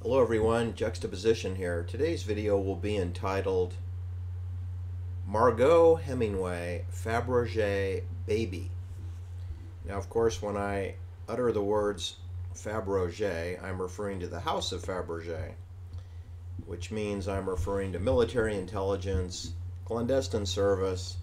Hello everyone, Juxtaposition here. Today's video will be entitled Margaux Hemingway Fabergé Baby. Now of course when I utter the words Fabergé, I'm referring to the House of Fabergé, which means I'm referring to military intelligence, clandestine service,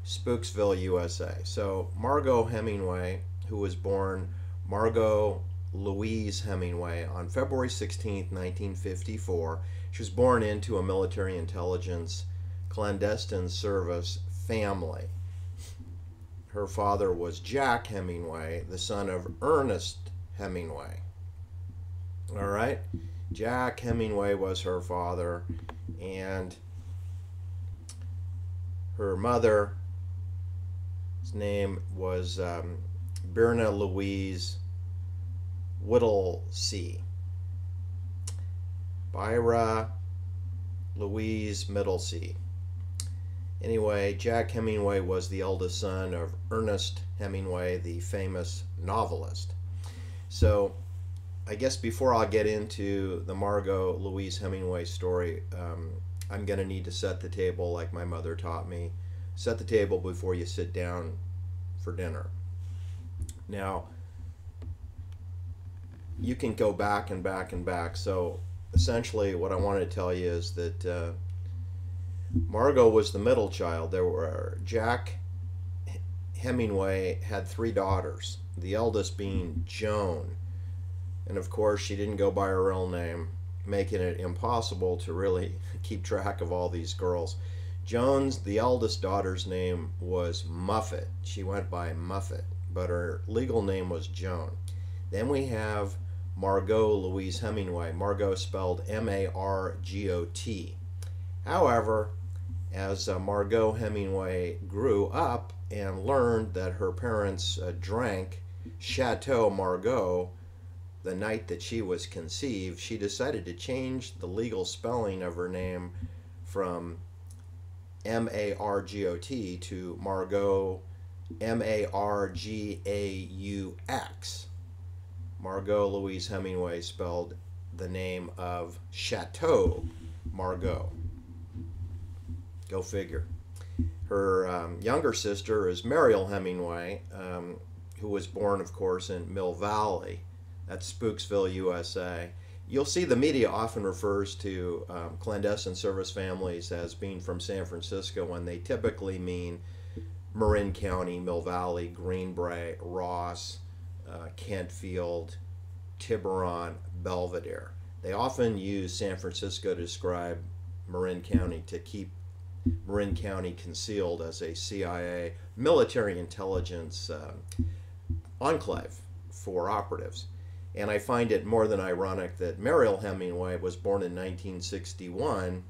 Spooksville, USA. So Margaux Hemingway, who was born Margaux Louise Hemingway on February 16, 1954. She was born into a military intelligence clandestine service family. Her father was Jack Hemingway, the son of Ernest Hemingway. All right, Jack Hemingway was her father, and her mother's name was Birna Louise Whittlesey. Byra Louise Middlesey. Anyway, Jack Hemingway was the eldest son of Ernest Hemingway, the famous novelist. So I guess before I get into the Margaux Louise Hemingway story, I'm going to need to set the table like my mother taught me. Set the table before you sit down for dinner. Now, you can go back and back and back. So essentially what I wanted to tell you is that Margaux was the middle child. Jack Hemingway had 3 daughters, the eldest being Joan. And of course she didn't go by her real name, making it impossible to really keep track of all these girls. Joan's, the eldest daughter's name was Muffet. She went by Muffet, but her legal name was Joan. Then we have Margaux Louise Hemingway. Margaux spelled M-A-R-G-O-T. However, as Margaux Hemingway grew up and learned that her parents drank Chateau Margaux the night that she was conceived, she decided to change the legal spelling of her name from M-A-R-G-O-T to Margaux, M-A-R-G-A-U-X. Margaux Louise Hemingway spelled the name of Chateau Margaux. Go figure. Her younger sister is Mariel Hemingway, who was born, of course, in Mill Valley. That's Spooksville, USA. You'll see the media often refers to clandestine service families as being from San Francisco when they typically mean Marin County, Mill Valley, Greenbrae, Ross, Kentfield, Tiburon, Belvedere. They often use San Francisco to describe Marin County to keep Marin County concealed as a CIA military intelligence enclave for operatives. And I find it more than ironic that Mariel Hemingway was born in 1961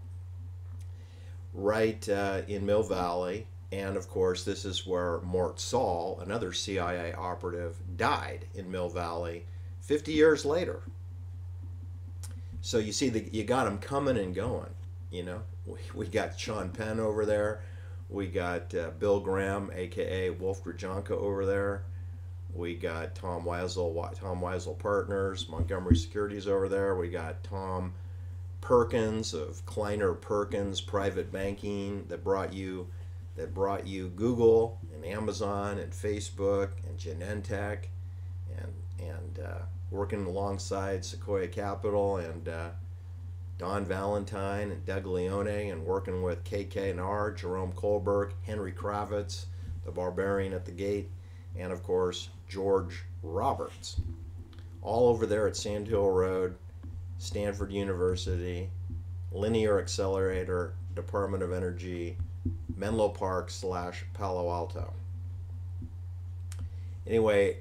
right in Mill Valley. And of course, this is where Mort Saul, another CIA operative, died in Mill Valley 50 years later. So you see, you got them coming and going. You know, we got Sean Penn over there. We got Bill Graham, aka Wolf Grajanka, over there. We got Tom Weisel Partners, Montgomery Securities over there. We got Tom Perkins of Kleiner Perkins Private Banking that brought you Google and Amazon and Facebook and Genentech, and working alongside Sequoia Capital and Don Valentine and Doug Leone, and working with KKR, Jerome Kohlberg, Henry Kravitz, the barbarian at the gate, and of course George Roberts. All over there at Sand Hill Road, Stanford University, Linear Accelerator, Department of Energy, Menlo Park / Palo Alto. Anyway,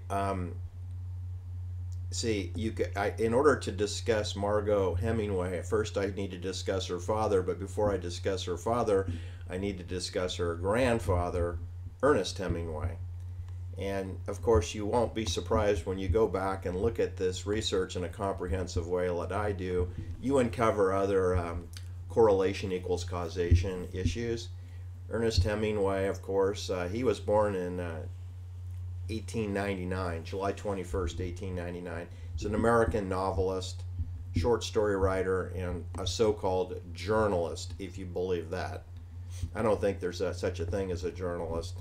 see, in order to discuss Margaux Hemingway, first I need to discuss her father, but before I discuss her father, I need to discuss her grandfather, Ernest Hemingway. And of course, you won't be surprised when you go back and look at this research in a comprehensive way like I do. You uncover other correlation equals causation issues. Ernest Hemingway, of course, he was born in 1899, July 21st, 1899. He's an American novelist, short story writer, and a so-called journalist, if you believe that. I don't think there's such a thing as a journalist.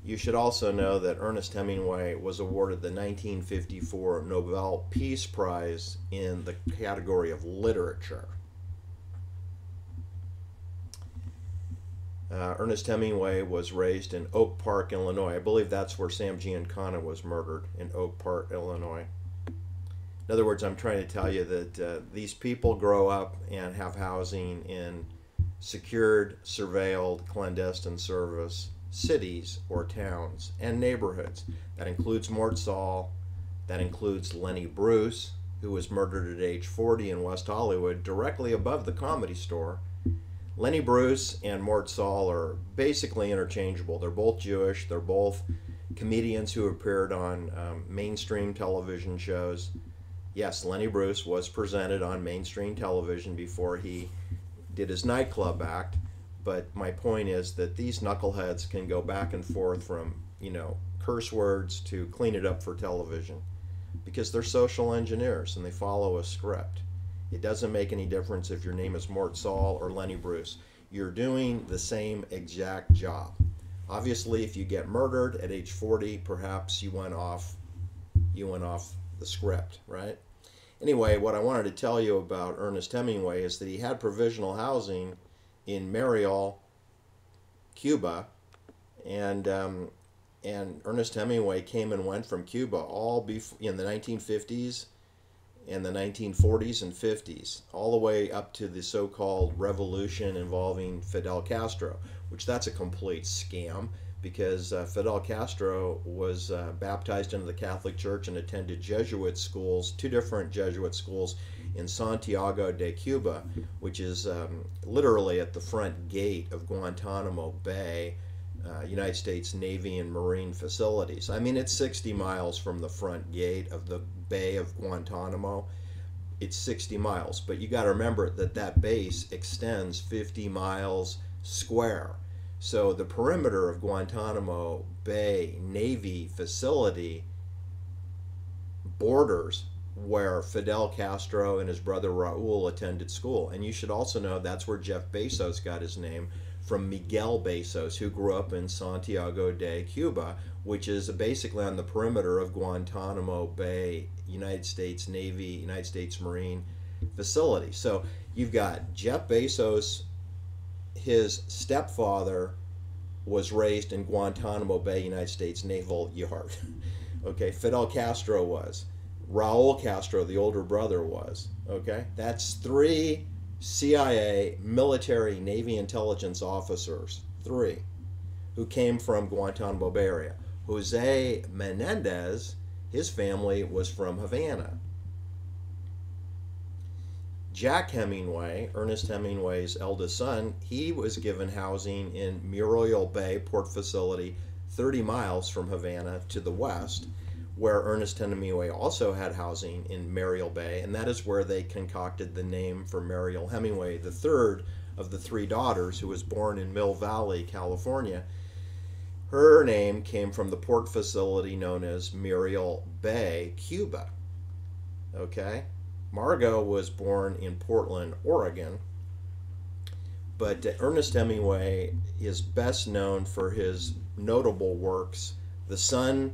You should also know that Ernest Hemingway was awarded the 1954 Nobel Peace Prize in the category of literature. Ernest Hemingway was raised in Oak Park, Illinois. I believe that's where Sam Giancana was murdered, in Oak Park, Illinois. In other words, I'm trying to tell you that these people grow up and have housing in secured, surveilled, clandestine service cities or towns and neighborhoods. That includes Mort Saul. That includes Lenny Bruce, who was murdered at age 40 in West Hollywood, directly above the Comedy Store. Lenny Bruce and Mort Saul are basically interchangeable. They're both Jewish. They're both comedians who appeared on mainstream television shows. Yes, Lenny Bruce was presented on mainstream television before he did his nightclub act. But my point is that these knuckleheads can go back and forth from, curse words to clean it up for television, because they're social engineers and they follow a script. It doesn't make any difference if your name is Mort Saul or Lenny Bruce. You're doing the same exact job. Obviously, if you get murdered at age 40, perhaps you went off the script, right? Anyway, what I wanted to tell you about Ernest Hemingway is that he had provisional housing in Margaux, Cuba, and Ernest Hemingway came and went from Cuba all in the 1950s and the 1940s and 50s, all the way up to the so-called revolution involving Fidel Castro, which that's a complete scam, because Fidel Castro was baptized into the Catholic Church and attended Jesuit schools, 2 different Jesuit schools in Santiago de Cuba, which is literally at the front gate of Guantanamo Bay, United States Navy and Marine facilities. I mean, it's 60 miles from the front gate of the Bay of Guantanamo. It's 60 miles, but you got to remember that that base extends 50 miles square. So the perimeter of Guantanamo Bay Navy facility borders where Fidel Castro and his brother Raul attended school. And you should also know that's where Jeff Bezos got his name, from Miguel Bezos, who grew up in Santiago de Cuba, which is basically on the perimeter of Guantanamo Bay, United States Navy, United States Marine facility. So you've got Jeff Bezos, his stepfather was raised in Guantanamo Bay, United States Naval Yard. Okay, Fidel Castro was. Raul Castro, the older brother, was. Okay, that's 3 CIA military Navy intelligence officers, 3, who came from Guantanamo Bay area. Jose Menendez, his family was from Havana. Jack Hemingway, Ernest Hemingway's eldest son, he was given housing in Muriel Bay Port Facility, 30 miles from Havana to the west, where Ernest Hemingway also had housing in Muriel Bay, and that is where they concocted the name for Mariel Hemingway, the third of the 3 daughters, who was born in Mill Valley, California. Her name came from the port facility known as Muriel Bay, Cuba. Okay? Margaux was born in Portland, Oregon, but Ernest Hemingway is best known for his notable works, The Sun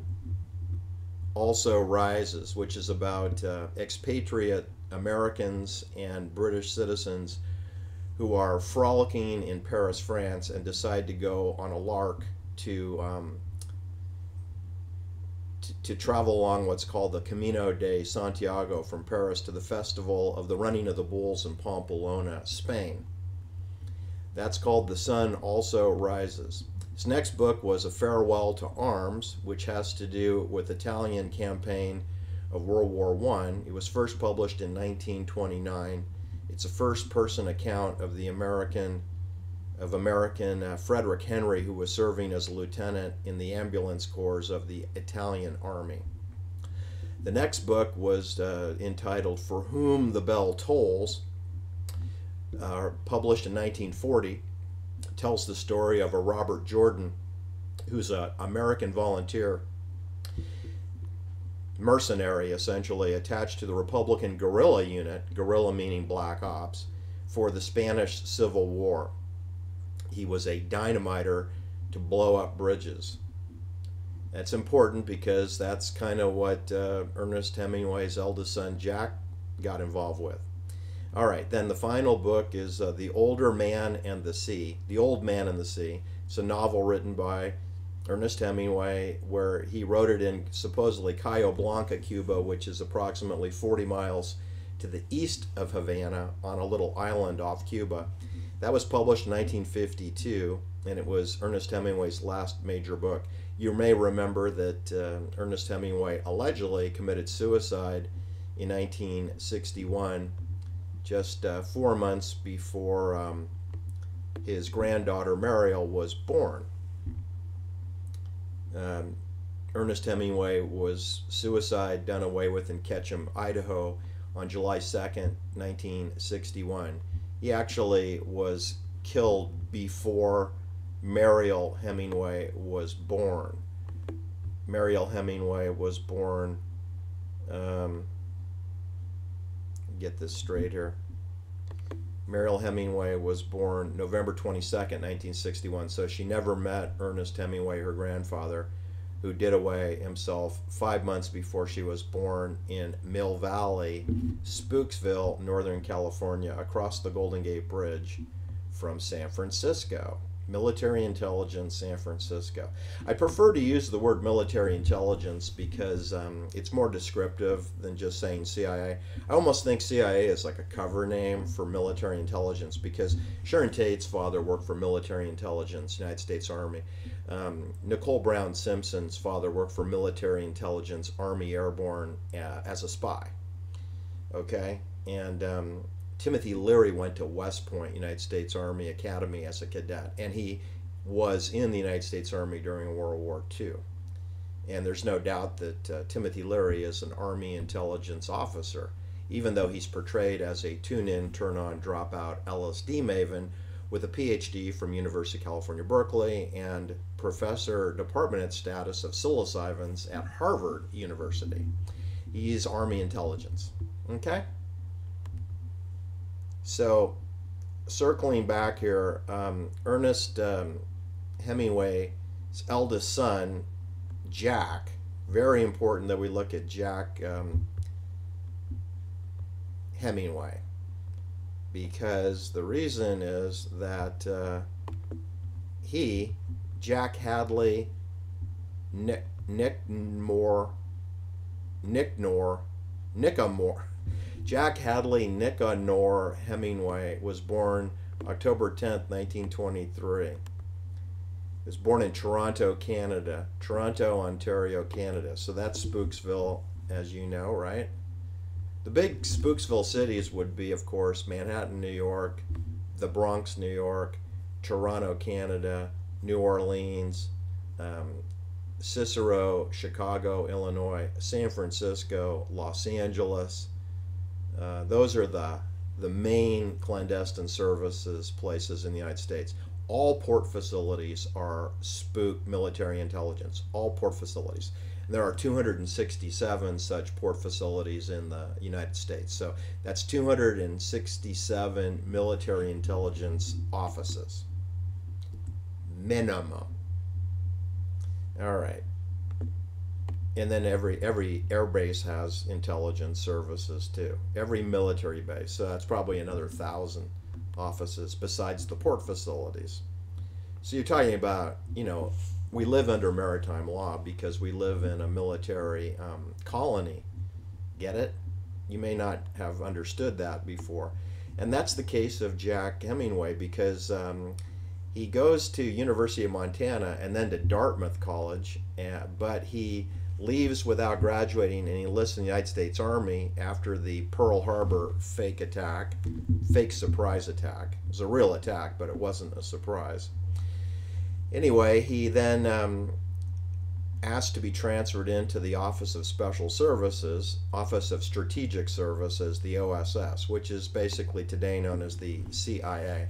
Also Rises, which is about expatriate Americans and British citizens who are frolicking in Paris, France, and decide to go on a lark to travel along what's called the Camino de Santiago from Paris to the festival of the Running of the Bulls in Pamplona, Spain. That's called The Sun Also Rises. His next book was A Farewell to Arms, which has to do with the Italian campaign of World War I. It was first published in 1929. It's a first-person account of American Frederick Henry, who was serving as a lieutenant in the ambulance corps of the Italian army. The next book was entitled For Whom the Bell Tolls, published in 1940. It tells the story of a Robert Jordan, who's an American volunteer mercenary, essentially, attached to the Republican guerrilla unit, guerrilla meaning black ops, for the Spanish Civil War. He was a dynamiter to blow up bridges. That's important because that's kind of what Ernest Hemingway's eldest son Jack got involved with. All right, then the final book is The Older Man and the Sea. The Old Man and the Sea. It's a novel written by Ernest Hemingway, where he wrote it in supposedly Cayo Blanco, Cuba, which is approximately 40 miles to the east of Havana on a little island off Cuba. That was published in 1952, and it was Ernest Hemingway's last major book. You may remember that Ernest Hemingway allegedly committed suicide in 1961, just 4 months before his granddaughter Mariel was born. Ernest Hemingway was suicide done away with in Ketchum, Idaho on July 2nd, 1961. He actually was killed before Mariel Hemingway was born. Mariel Hemingway was born, get this straight here. Mariel Hemingway was born November 22nd, 1961, so she never met Ernest Hemingway, her grandfather, who did away himself 5 months before she was born in Mill Valley, Spooksville, Northern California, across the Golden Gate Bridge from San Francisco. Military intelligence, San Francisco. I prefer to use the word military intelligence because it's more descriptive than just saying CIA. I almost think CIA is like a cover name for military intelligence because Sharon Tate's father worked for military intelligence, United States Army. Nicole Brown Simpson's father worked for military intelligence, Army Airborne, as a spy. Okay? And Timothy Leary went to West Point, United States Army Academy, as a cadet, and he was in the United States Army during World War II. And there's no doubt that Timothy Leary is an Army intelligence officer, even though he's portrayed as a tune-in, turn-on, drop-out LSD maven with a PhD from University of California, Berkeley, and professor department status of psilocybins at Harvard University. He's Army intelligence. Okay? So, circling back here, Ernest Hemingway's eldest son, Jack, very important that we look at Jack Hemingway, because the reason is that Jack Hadley Jack Hadley Nicanor Hemingway was born October 10th, 1923. He was born in Toronto, Canada. Toronto, Ontario, Canada. So that's Spooksville, as you know, right? The big Spooksville cities would be, of course, Manhattan, New York, the Bronx, New York, Toronto, Canada, New Orleans, Cicero, Chicago, Illinois, San Francisco, Los Angeles. Those are the main clandestine services places in the United States. All port facilities are spook military intelligence. All port facilities. And there are 267 such port facilities in the United States. So that's 267 military intelligence offices. Minimum. All right. And then every air base has intelligence services too. Every military base. So that's probably another 1,000 offices besides the port facilities. So you're talking about, we live under maritime law because we live in a military colony. Get it? You may not have understood that before. And that's the case of Jack Hemingway because he goes to University of Montana and then to Dartmouth College, but he leaves without graduating and he enlists in the United States Army after the Pearl Harbor fake surprise attack. It was a real attack, but it wasn't a surprise. Anyway, he then asked to be transferred into the Office of Special Services, Office of Strategic Services, the OSS, which is basically today known as the CIA.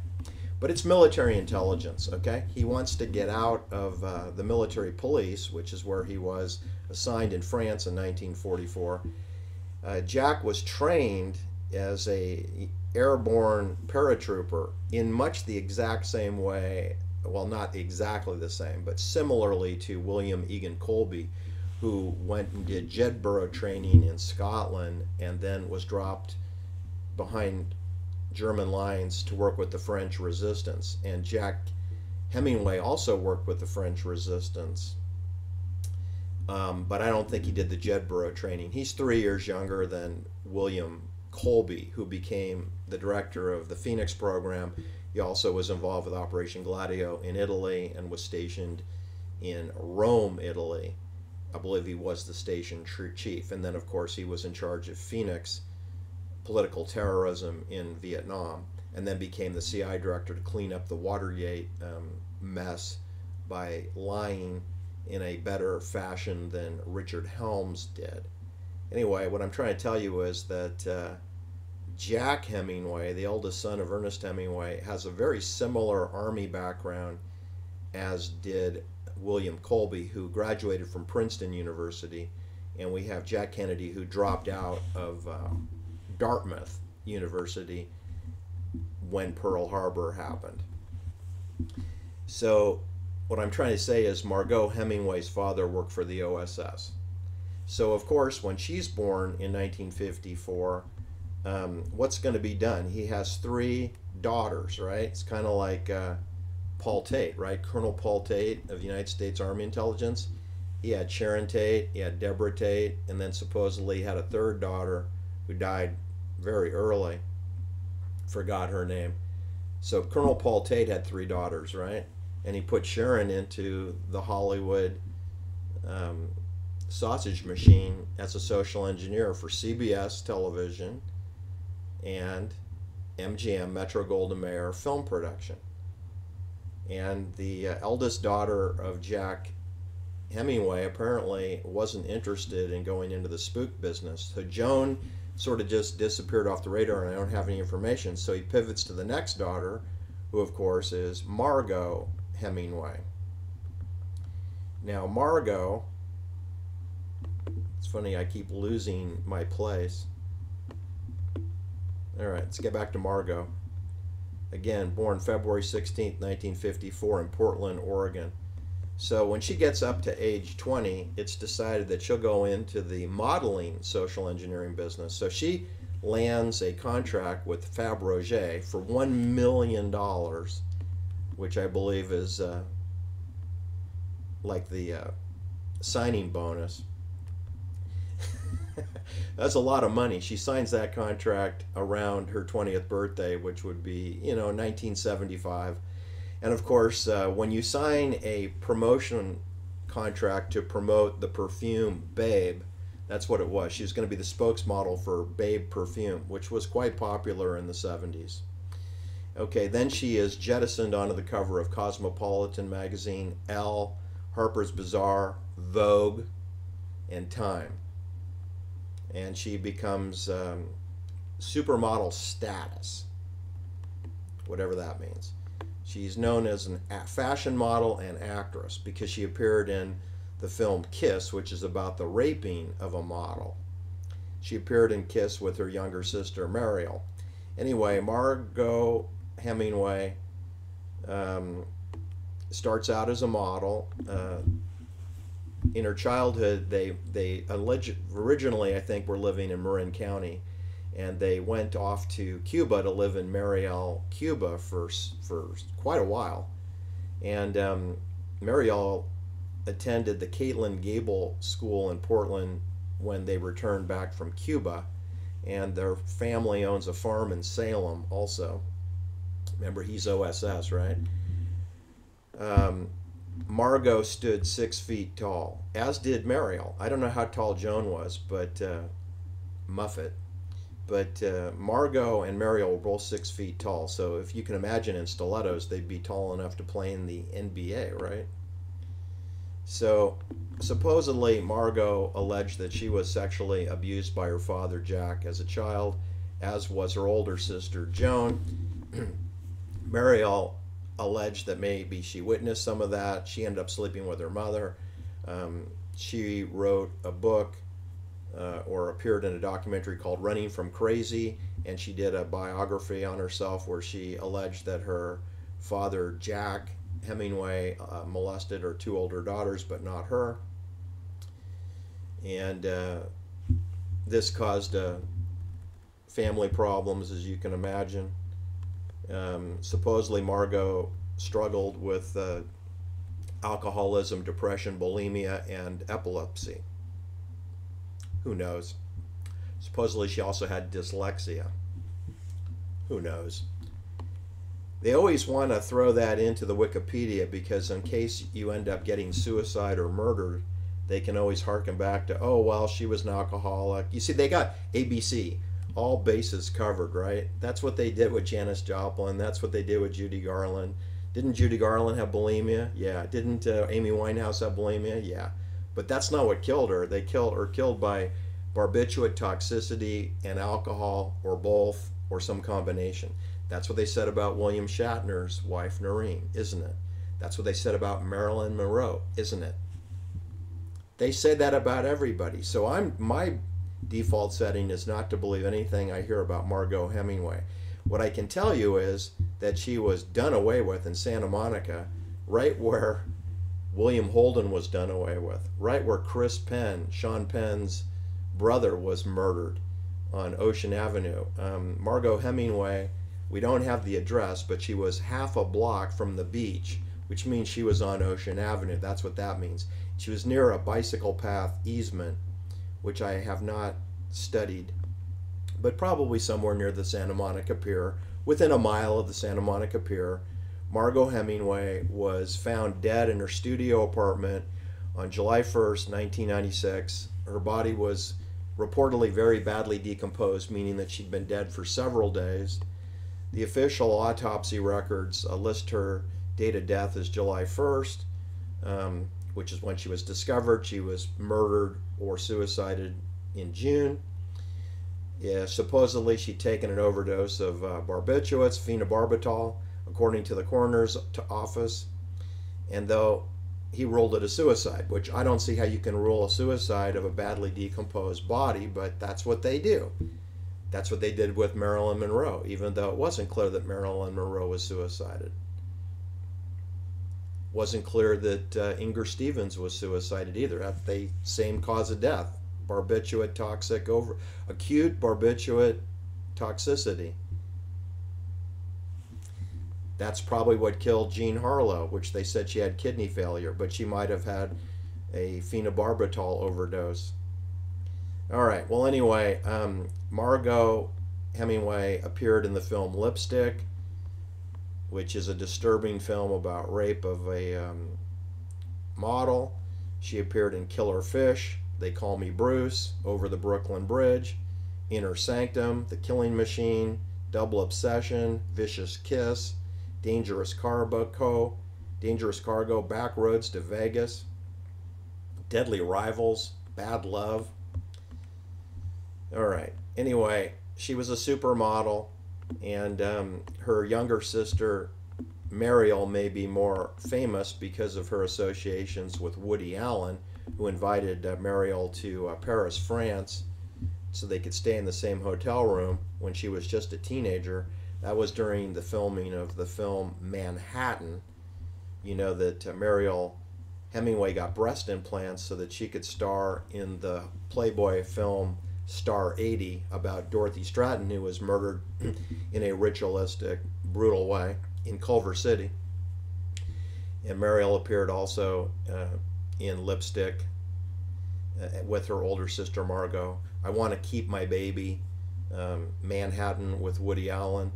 But it's military intelligence, okay? He wants to get out of the military police, which is where he was assigned in France in 1944. Jack was trained as a airborne paratrooper in much the exact same way, well, not exactly the same, but similarly to William Egan Colby, who went and did Jedburgh training in Scotland and then was dropped behind German lines to work with the French resistance. And Jack Hemingway also worked with the French resistance, but I don't think he did the Jedburgh training. He's 3 years younger than William Colby, who became the director of the Phoenix program. He also was involved with Operation Gladio in Italy and was stationed in Rome, Italy. I believe he was the station chief. And then, of course, he was in charge of Phoenix political terrorism in Vietnam, and then became the CI director to clean up the Watergate mess by lying in a better fashion than Richard Helms did. Anyway, what I'm trying to tell you is that Jack Hemingway, the oldest son of Ernest Hemingway, has a very similar Army background as did William Colby, who graduated from Princeton University, and we have Jack Kennedy, who dropped out of Dartmouth University when Pearl Harbor happened. So what I'm trying to say is Margaux, Hemingway's father, worked for the OSS. So of course, when she's born in 1954, what's going to be done? He has 3 daughters, right? It's kind of like Paul Tate, right? Colonel Paul Tate of the United States Army Intelligence. He had Sharon Tate, he had Deborah Tate, and then supposedly had a 3rd daughter who died very early. Forgot her name. So Colonel Paul Tate had 3 daughters, right? And he put Sharon into the Hollywood sausage machine as a social engineer for CBS television and MGM, Metro-Goldwyn-Mayer film production. And the eldest daughter of Jack Hemingway apparently wasn't interested in going into the spook business. So Joan sort of just disappeared off the radar, and I don't have any information. So he pivots to the next daughter, who of course is Margaux Hemingway. Now Margaux, it's funny, I keep losing my place. All right, let's get back to Margaux. Again, born February 16th, 1954 in Portland, Oregon. So when she gets up to age 20, it's decided that she'll go into the modeling social engineering business. So she lands a contract with Fabergé for $1 million, which I believe is like the signing bonus. That's a lot of money. She signs that contract around her 20th birthday, which would be, 1975. And of course, when you sign a promotion contract to promote the perfume Babe, that's what it was. She was going to be the spokesmodel for Babe perfume, which was quite popular in the 70s. Okay, then she is jettisoned onto the cover of Cosmopolitan magazine, Elle, Harper's Bazaar, Vogue, and Time. And she becomes supermodel status, whatever that means. She's known as a fashion model and actress because she appeared in the film Kiss, which is about the raping of a model. She appeared in Kiss with her younger sister Mariel. Anyway, Margaux Hemingway starts out as a model. In her childhood, they originally, I think, were living in Marin County, and they went off to Cuba to live in Mariel, Cuba for quite a while. And Mariel attended the Caitlin Gable School in Portland when they returned back from Cuba, and their family owns a farm in Salem also. Remember, he's OSS, right? Margaux stood 6 feet tall, as did Mariel. I don't know how tall Joan was, but Muffet. But Margaux and Mariel were both 6 feet tall. So if you can imagine in stilettos, they'd be tall enough to play in the NBA, right? So supposedly Margaux alleged that she was sexually abused by her father Jack as a child, as was her older sister Joan. Mariel alleged that maybe she witnessed some of that. She ended up sleeping with her mother. She wrote a book or appeared in a documentary called Running from Crazy, and she did a biography on herself where she alleged that her father, Jack Hemingway, molested her two older daughters, but not her. And this caused family problems, as you can imagine. Supposedly, Margaux struggled with alcoholism, depression, bulimia, and epilepsy. Who knows? Supposedly, she also had dyslexia. Who knows? They always want to throw that into the Wikipedia because in case you end up getting suicide or murdered, they can always harken back to, oh, well, she was an alcoholic. You see, they got ABC, all bases covered, right? That's what they did with Janis Joplin. That's what they did with Judy Garland. Didn't Judy Garland have bulimia? Yeah. Didn't Amy Winehouse have bulimia? Yeah. But that's not what killed her. They killed by barbiturate toxicity and alcohol, or both, or some combination. That's what they said about William Shatner's wife, Noreen, isn't it? That's what they said about Marilyn Monroe, isn't it? They say that about everybody. So my default setting is not to believe anything I hear about Margaux Hemingway. What I can tell you is that she was done away with in Santa Monica, right where William Holden was done away with, right where Chris Penn, Sean Penn's brother, was murdered on Ocean Avenue. Margaux Hemingway, we don't have the address, but she was half a block from the beach, which means she was on Ocean Avenue. That's what that means. She was near a bicycle path easement, which I have not studied, but probably somewhere near the Santa Monica Pier, within a mile of the Santa Monica Pier. Margaux Hemingway was found dead in her studio apartment on July 1st, 1996. Her body was reportedly very badly decomposed, meaning that she'd been dead for several days. The official autopsy records list her date of death as July 1st, which is when she was discovered. She was murdered or suicided in June. Yeah, supposedly she'd taken an overdose of barbiturates, phenobarbital, according to the coroner's office. And though he ruled it a suicide, which I don't see how you can rule a suicide of a badly decomposed body, but that's what they do. That's what they did with Marilyn Monroe, even though it wasn't clear that Marilyn Monroe was suicided. Wasn't clear that Inger Stevens was suicided either. That's the same cause of death, barbiturate toxic acute barbiturate toxicity. That's probably what killed Jean Harlow, which they said she had kidney failure, but she might have had a phenobarbital overdose. All right, well, anyway, Margaux Hemingway appeared in the film Lipstick, which is a disturbing film about rape of a model. She appeared in Killer Fish, They Call Me Bruce, Over the Brooklyn Bridge, Inner Sanctum, The Killing Machine, Double Obsession, Vicious Kiss, Dangerous Cargo, Back Roads to Vegas, Deadly Rivals, Bad Love. All right. Anyway, she was a supermodel, and her younger sister, Mariel, may be more famous because of her associations with Woody Allen, who invited Mariel to Paris, France, so they could stay in the same hotel room when she was just a teenager. That was during the filming of the film Manhattan. You know that Mariel Hemingway got breast implants so that she could star in the Playboy film Star 80 about Dorothy Stratton, who was murdered in a ritualistic, brutal way in Culver City. And Mariel appeared also in Lipstick with her older sister Margaux. I Want to Keep My Baby, Manhattan with Woody Allen,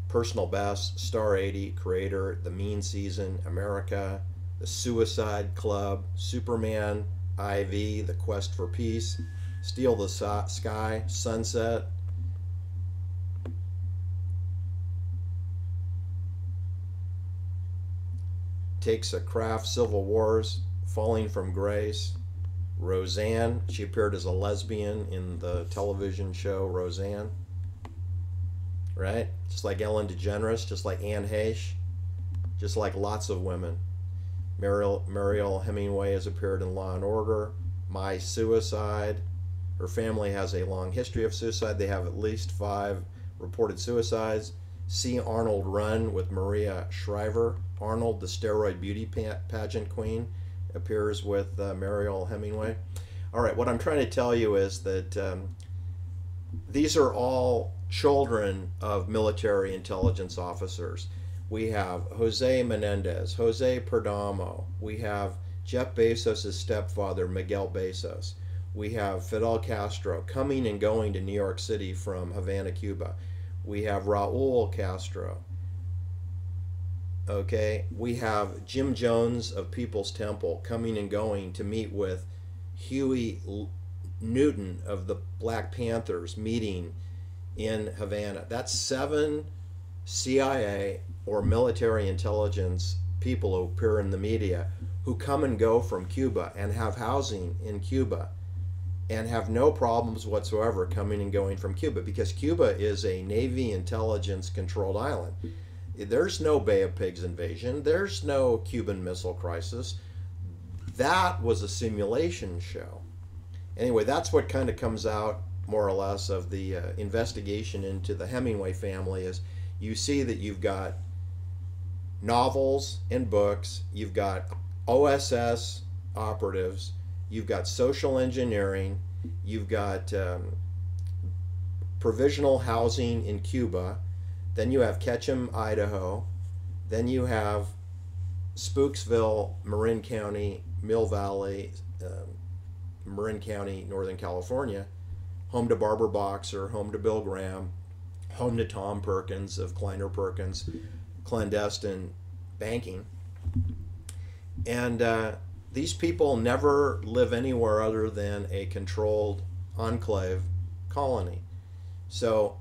Personal Best, Star 80, Creator, The Mean Season, America, The Suicide Club, Superman, IV, The Quest for Peace, Steal the Sky, Sunset. Takes a Craft, Civil Wars, Falling from Grace, Roseanne. She appeared as a lesbian in the television show Roseanne. Right? Just like Ellen DeGeneres, just like Anne Heche, just like lots of women. Mariel Hemingway has appeared in Law and Order, My Suicide. Her family has a long history of suicide. They have at least 5 reported suicides. See Arnold Run with Maria Shriver. Arnold, the steroid beauty pageant queen, appears with Raul Hemingway. All right, what I'm trying to tell you is that these are all children of military intelligence officers. We have Jose Menendez, Jose Perdomo. We have Jeff Bezos' stepfather, Miguel Bezos. We have Fidel Castro coming and going to New York City from Havana, Cuba. We have Raul Castro. Okay, we have Jim Jones of People's Temple coming and going to meet with Huey Newton of the Black Panthers, meeting in Havana. That's 7 CIA or military intelligence people who appear in the media who come and go from Cuba and have housing in Cuba and have no problems whatsoever coming and going from Cuba, because Cuba is a Navy intelligence controlled island. There's no Bay of Pigs invasion. There's no Cuban Missile Crisis. That was a simulation show. Anyway, that's what kind of comes out more or less of the investigation into the Hemingway family. Is you see that you've got novels and books, you've got OSS operatives, you've got social engineering, you've got provisional housing in Cuba, then you have Ketchum, Idaho, then you have Spooksville, Marin County, Mill Valley, Marin County, Northern California, home to Barbara Boxer, home to Bill Graham, home to Tom Perkins of Kleiner Perkins, clandestine banking. And these people never live anywhere other than a controlled enclave colony. So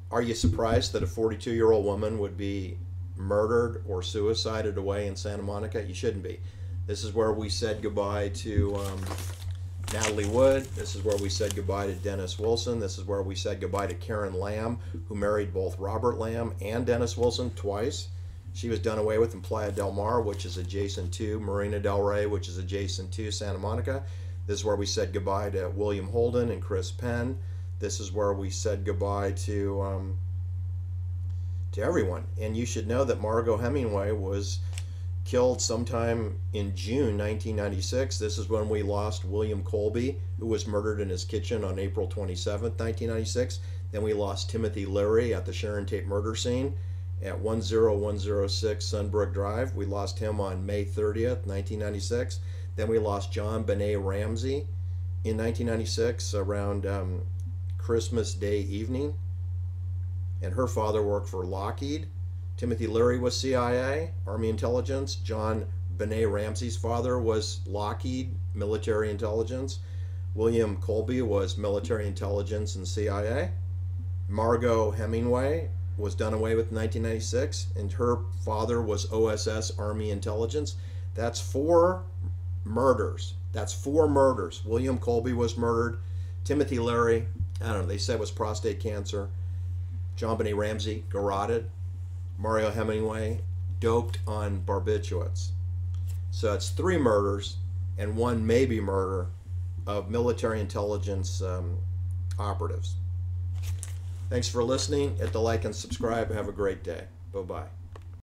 are you surprised that a 42-year-old woman would be murdered or suicided away in Santa Monica? You shouldn't be. This is where we said goodbye to Natalie Wood. This is where we said goodbye to Dennis Wilson. This is where we said goodbye to Karen Lamb, who married both Robert Lamb and Dennis Wilson twice. She was done away with in Playa del Mar, which is adjacent to Marina del Rey, which is adjacent to Santa Monica. This is where we said goodbye to William Holden and Chris Penn. This is where we said goodbye to everyone. And you should know that Margaux Hemingway was killed sometime in June 1996. This is when we lost William Colby, who was murdered in his kitchen on April 27th, 1996. Then we lost Timothy Leary at the Sharon Tate murder scene at 10106 Sunbrook Drive. We lost him on May 30th, 1996. Then we lost John Benet Ramsey in 1996 around Christmas Day evening. And her father worked for Lockheed. Timothy Leary was CIA, Army Intelligence. John Benet Ramsey's father was Lockheed, military intelligence. William Colby was military intelligence and CIA. Margaux Hemingway was done away with in 1996, and her father was OSS, Army Intelligence. That's 4 murders. That's 4 murders. William Colby was murdered. Timothy Leary, I don't know, they said was prostate cancer. John Benet Ramsey, garroted. Margaux Hemingway, doped on barbiturates. So it's 3 murders and 1 maybe murder of military intelligence operatives. Thanks for listening. Hit the like and subscribe. Have a great day. Bye-bye.